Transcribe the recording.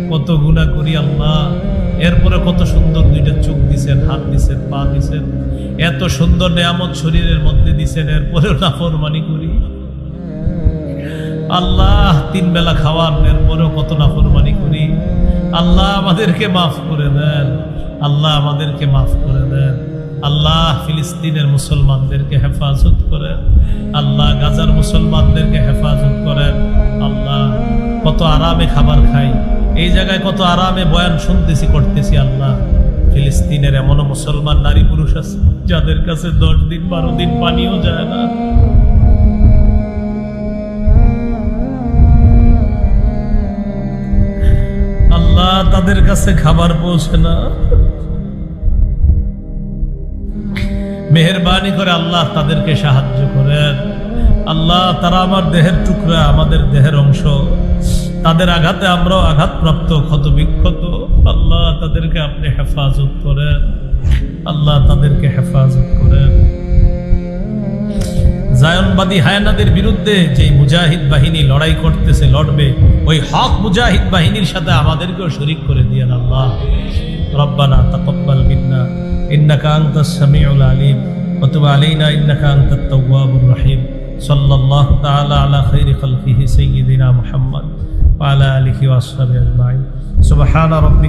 কত গুনাহ করি আল্লাহ, এরপরে কত সুন্দর দুইটা চোখ দিছেন, হাত দিছেন, পা দিছেন, এত সুন্দর নেয়ামত শরীরের মধ্যে দিছেন, এরপরেও নাফরমানি করি আল্লাহ। 3 বেলা খাওয়ার, এরপরেও কত নাফরমানি করি আল্লাহ। আমাদেরকে মাফ করে দেন আল্লাহ, আমাদেরকে মাফ করে দেন আল্লাহ। ফিলিস্তিনের মুসলমানদেরকে হেফাজত করেন আল্লাহ, গাজার মুসলমানদেরকে হেফাজত করেন আল্লাহ। কত আরামে খাবার খাই, এই জায়গায় কত আরামে বয়ান শুনতেছি, করতেছি আল্লাহ। ফিলিস্তিনের এমনও মুসলমান নারী পুরুষ আছে যাদের কাছে 10 দিন 12 দিন পানিও যায় না আল্লাহ, তাদের কাছে খাবার পৌঁছে না। মেহেরবানি করে আল্লাহ তাদেরকে সাহায্য করেন আল্লাহ। তারা আমার দেহের টুকরা, আমাদের দেহের অংশ, তাদের আঘাতে আমরাও আঘাতপ্রাপ্ত, ক্ষত বিক্ষত আল্লাহ। তাদেরকে আপনি হেফাজত করেন আল্লাহ, তাদেরকে হেফাজত করেন। জায়নবাদী হায়নাদের বিরুদ্ধে যে মুজাহিদ বাহিনী লড়াই করতেছে, লড়বে, ওই হক মুজাহিদ বাহিনীর সাথে আমাদেরকেও শরীক করে দিয়েন আল্লাহ। রব্বানা তাকাব্বাল মিন্না ইন্নাকা আনতাস সামিউল আলিম ওয়া তুব আলাইনা ইন্নাকা আনতাত তাওয়াবুর রহিম। সাল্লাল্লাহু তাআলা আলা খাইরি খালকিহি সাইয়্যিদিনা মুহাম্মদ ওয়া আলা আলিহি ওয়া আসহাবিহি আজমাইন। সুবহানা রাব্বিকা